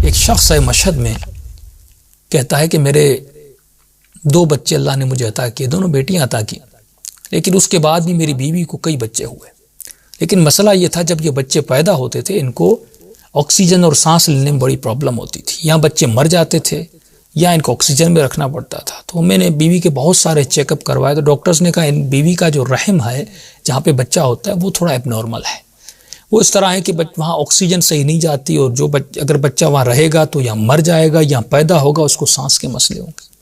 ایک شخص ہے مشہد میں، کہتا ہے کہ میرے 2 بچے اللہ نے مجھے عطا کیے، دونوں بیٹیاں عطا کی، لیکن اس کے بعد بھی میری بیوی کو کئی بچے ہوئے، لیکن مسئلہ یہ تھا جب یہ بچے پیدا ہوتے تھے ان کو آکسیجن اور سانس لینے میں بڑی پرابلم ہوتی تھی، یا بچے مر جاتے تھے یا ان کو آکسیجن میں رکھنا پڑتا تھا۔ تو میں نے بیوی کے بہت سارے چیک اپ کروائے، تو ڈاکٹرز نے کہا ان بیوی کا جو رحم ہے جہاں پہ بچہ ہوتا ہے وہ تھوڑا ایب نارمل ہے، وہ اس طرح ہے کہ وہاں آکسیجن صحیح نہیں جاتی، اور جو اگر بچہ وہاں رہے گا تو یا مر جائے گا یا پیدا ہوگا اس کو سانس کے مسئلے ہوں گے۔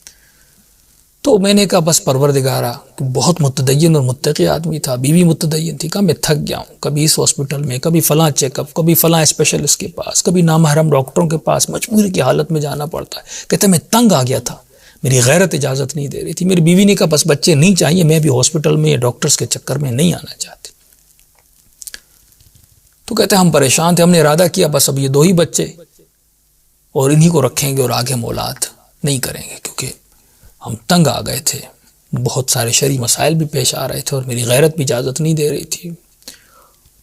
تو میں نے کہا بس پروردگارا، بہت متدین اور متقی آدمی تھا، بیوی متدین تھی، کہا میں تھک گیا ہوں، کبھی اس ہاسپٹل میں، کبھی فلاں چیک اپ، کبھی فلاں اسپیشلسٹ کے پاس، کبھی نامحرم ڈاکٹروں کے پاس، مجبوری کی حالت میں جانا پڑتا ہے۔ کہتے میں تنگ آ گیا تھا، میری غیرت اجازت نہیں دے رہی تھی۔ میری بیوی نے کہا بس بچے نہیں چاہیے، میں بھی ہاسپٹل میں یا ڈاکٹرز کے چکر میں نہیں آنا چاہتی۔ تو کہتے ہم پریشان تھے، ہم نے ارادہ کیا بس اب یہ 2 ہی بچے اور انہی کو رکھیں گے اور آگے مولاد نہیں کریں گے، کیونکہ ہم تنگ آ گئے تھے، بہت سارے شرعی مسائل بھی پیش آ رہے تھے اور میری غیرت بھی اجازت نہیں دے رہی تھی۔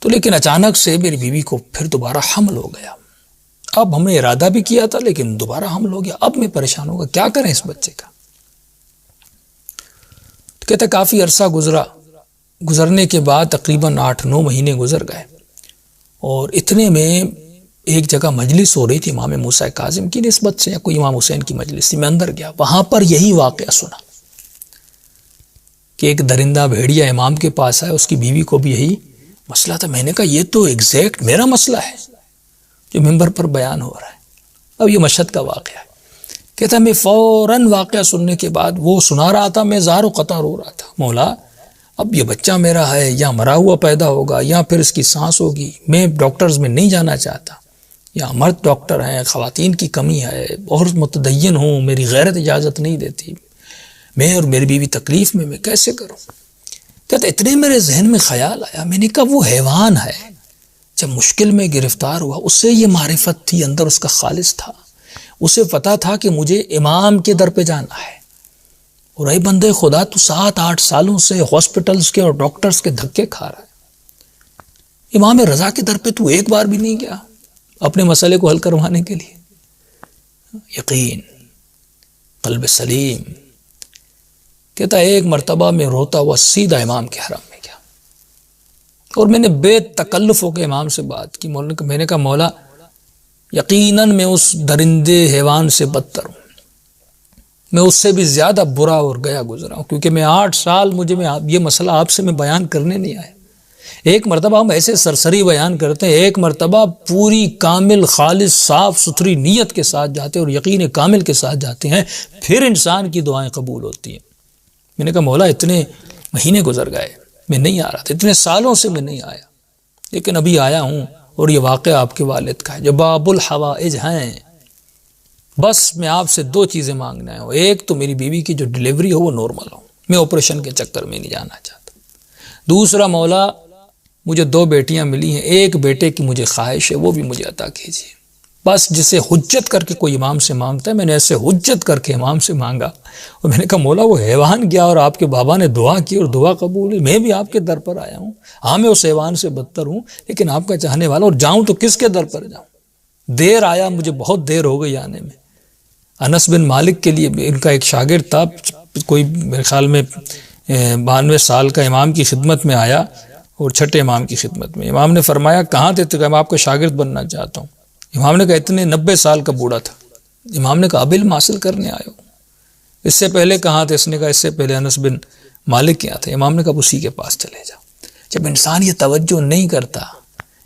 تو لیکن اچانک سے میری بیوی کو پھر دوبارہ حمل ہو گیا۔ اب ہم نے ارادہ بھی کیا تھا لیکن دوبارہ حمل ہو گیا، اب میں پریشان ہوگا، کیا کریں اس بچے کا؟ تو کہتے کافی عرصہ گزرنے کے بعد تقریباً 8-9 مہینے گزر گئے، اور اتنے میں ایک جگہ مجلس ہو رہی تھی امام موسیٰ کاظم کی نسبت سے، یا کوئی امام حسین کی مجلس تھی، میں اندر گیا، وہاں پر یہی واقعہ سنا کہ ایک درندہ بھیڑیا امام کے پاس آیا، اس کی بیوی کو بھی یہی مسئلہ تھا۔ میں نے کہا یہ تو ایگزیکٹ میرا مسئلہ ہے جو منبر پر بیان ہو رہا ہے۔ اب یہ مشہد کا واقعہ ہے۔ کہتا میں فوراً واقعہ سننے کے بعد وہ سنا رہا تھا، میں زار و قطع رو رہا تھا، مولا اب یہ بچہ میرا ہے یا مرا ہوا پیدا ہوگا یا پھر اس کی سانس ہوگی، میں ڈاکٹرز میں نہیں جانا چاہتا، یا مرد ڈاکٹر ہیں، خواتین کی کمی ہے، بہت متدین ہوں، میری غیرت اجازت نہیں دیتی، میں اور میری بیوی تکلیف میں کیسے کروں؟ کہتا اتنے میرے ذہن میں خیال آیا، میں نے کہا وہ حیوان ہے، جب مشکل میں گرفتار ہوا اس سے یہ معرفت تھی، اندر اس کا خالص تھا، اسے پتا تھا کہ مجھے امام کے در پہ جانا ہے، اور اے بندے خدا تو 7-8 سالوں سے ہاسپٹلز کے اور ڈاکٹرز کے دھکے کھا رہا ہے، امام رضا کے در پہ تو ایک بار بھی نہیں گیا اپنے مسئلے کو حل کروانے کے لیے؟ یقین، قلب سلیم۔ کہتا ایک مرتبہ میں روتا ہوا سیدھا امام کے حرم میں گیا، اور میں نے بے تکلف ہو کے امام سے بات کی، میں نے کہا مولا یقیناً میں اس درندے حیوان سے بدتر ہوں، میں اس سے بھی زیادہ برا اور گیا گزرا ہوں، کیونکہ میں 8 سال یہ مسئلہ آپ سے میں بیان کرنے نہیں آیا۔ ایک مرتبہ ہم ایسے سرسری بیان کرتے ہیں، ایک مرتبہ پوری کامل خالص صاف ستھری نیت کے ساتھ جاتے ہیں اور یقین کامل کے ساتھ جاتے ہیں، پھر انسان کی دعائیں قبول ہوتی ہیں۔ میں نے کہا مولا اتنے مہینے گزر گئے میں نہیں آ رہا تھا، اتنے سالوں سے میں نہیں آیا، لیکن ابھی آیا ہوں، اور یہ واقعہ آپ کے والد کا ہے جو باب الحوائج ہیں، بس میں آپ سے 2 چیزیں مانگنا ہے، ایک تو میری بیوی کی جو ڈیلیوری ہو وہ نارمل ہو، میں آپریشن کے چکر میں نہیں جانا چاہتا، دوسرا مولا مجھے 2 بیٹیاں ملی ہیں، ایک بیٹے کی مجھے خواہش ہے وہ بھی مجھے عطا کیجیے۔ بس جسے حجت کر کے کوئی امام سے مانگتا ہے، میں نے ایسے حجت کر کے امام سے مانگا، اور میں نے کہا مولا وہ حیوان گیا اور آپ کے بابا نے دعا کی اور دعا قبول ہوئی، میں بھی آپ کے در پر آیا ہوں، ہاں میں اس حیوان سے بدتر ہوں لیکن آپ کا چاہنے والا، اور جاؤں تو کس کے در پر جاؤں؟ دیر آیا، مجھے بہت دیر ہو گئی آنے میں۔ انس بن مالک کے لیے ان کا ایک شاگرد تھا، کوئی میرے خیال میں 92 سال کا، امام کی خدمت میں آیا، اور چھٹے امام کی خدمت میں امام نے فرمایا کہاں تھے؟ تو میں آپ کا شاگرد بننا چاہتا ہوں۔ امام نے کہا اتنے 90 سال کا بوڑھا تھا۔ امام نے کہا اب علم حاصل کرنے آئے ہو؟ اس سے پہلے کہاں تھے؟ اس نے کہا اس سے پہلے انس بن مالک کیا تھے۔ امام نے کہا اسی کے پاس چلے جاؤ۔ جب انسان یہ توجہ نہیں کرتا،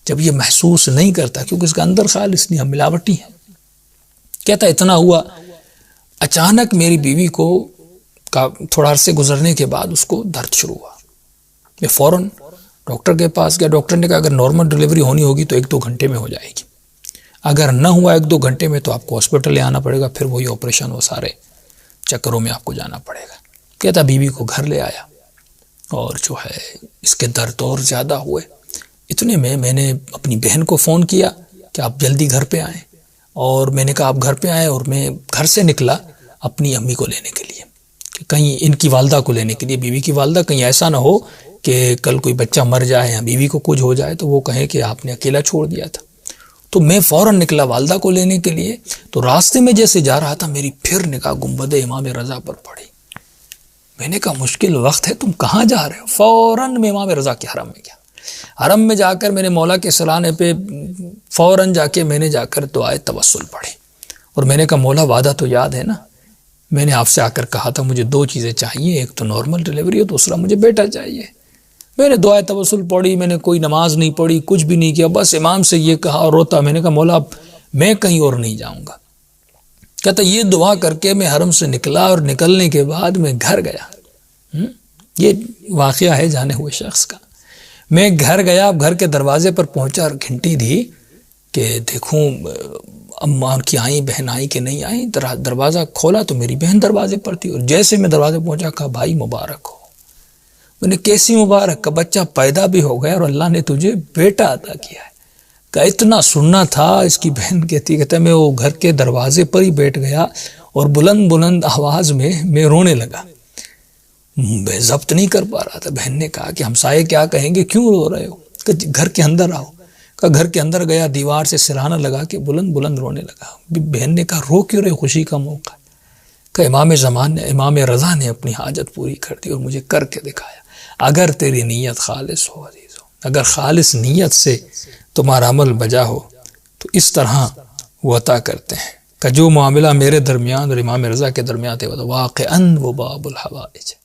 جب یہ محسوس نہیں کرتا، کیونکہ اس کا اندر خالص نہیں، ہم ملاوٹی ہیں۔ کہتا اتنا ہوا، اچانک میری بیوی کو تھوڑا عرصے گزرنے کے بعد اس کو درد شروع ہوا، میں فوراً ڈاکٹر کے پاس گیا۔ ڈاکٹر نے کہا اگر نارمل ڈیلیوری ہونی ہوگی تو 1-2 گھنٹے میں ہو جائے گی، اگر نہ ہوا 1-2 گھنٹے میں تو آپ کو ہاسپٹل لے آنا پڑے گا، پھر وہی آپریشن، وہ سارے چکروں میں آپ کو جانا پڑے گا۔ کہتا بیوی کو گھر لے آیا، اور جو ہے اس کے درد اور زیادہ ہوئے۔ اتنے میں نے اپنی بہن کو فون کیا کہ آپ جلدی گھر پہ آئیں، اور میں نے کہا آپ گھر پہ آئیں، اور میں گھر سے نکلا اپنی امی کو لینے کے لیے، کہ کہیں ان کی والدہ کو لینے کے لیے، بیوی کی والدہ، کہیں ایسا نہ ہو کہ کل کوئی بچہ مر جائے یا بیوی کو کچھ ہو جائے تو وہ کہیں کہ آپ نے اکیلا چھوڑ دیا تھا۔ تو میں فوراً نکلا والدہ کو لینے کے لیے. تو راستے میں جیسے جا رہا تھا میری پھر نگاہ گنبد امام رضا پر پڑی. میں نے کہا مشکل وقت ہے، تم کہاں جا رہے ہو؟ فوراً میں امام رضا کے حرم میں گیا. حرم میں جا کر میں نے مولا کے سرانے پہ فوراً جا کے میں نے جا کر دعائے توسل پڑھی. اور میں نے کہا مولا وعدہ تو یاد ہے نا، میں نے آپ سے آ کر کہا تھا مجھے 2 چیزیں چاہیے، ایک تو نارمل ڈیلیوری اور دوسرا مجھے بیٹا چاہیے. میں نے دعائے توسل پڑھی، میں نے کوئی نماز نہیں پڑھی، کچھ بھی نہیں کیا، بس امام سے یہ کہا اور روتا. میں نے کہا مولا میں کہیں اور نہیں جاؤں گا. کہتا یہ دعا کر کے میں حرم سے نکلا، اور نکلنے کے بعد میں گھر گیا. یہ واقعہ ہے جانے ہوئے شخص کا. میں گھر گیا، اب گھر کے دروازے پر پہنچا اور گھنٹی دی کہ دیکھوں اماں کی آئیں، بہن آئی کہ نہیں آئی. دروازہ کھولا تو میری بہن دروازے پر تھی، اور جیسے میں دروازے پہنچا کہا بھائی مبارک ہو. میں نے کیسی مبارک؟ کا بچہ پیدا بھی ہو گیا اور اللہ نے تجھے بیٹا عطا کیا ہے. کہ اتنا سننا تھا. اس کی بہن کہتا میں وہ گھر کے دروازے پر ہی بیٹھ گیا اور بلند بلند آواز میں رونے لگا. میں ضبط نہیں کر پا رہا تھا. بہن نے کہا کہ ہمسائے کیا کہیں گے، کیوں رو رہے ہو؟ کہ گھر کے اندر آؤ. کہ گھر کے اندر گیا، دیوار سے سرہانہ لگا کے بلند بلند رونے لگا. بہن نے کہا رو کیوں رہے، خوشی کا موقع. کہ امام رضا نے اپنی حاجت پوری کر دی اور مجھے کر کے دکھایا. اگر تیری نیت خالص ہو عزیز ہو، اگر خالص نیت سے تمہارا عمل بجا ہو تو اس طرح وہ عطا کرتے ہیں. کہ جو معاملہ میرے درمیان اور امام رضا کے درمیان تھے وہ واقعاً وہ باب الحوائج ہے.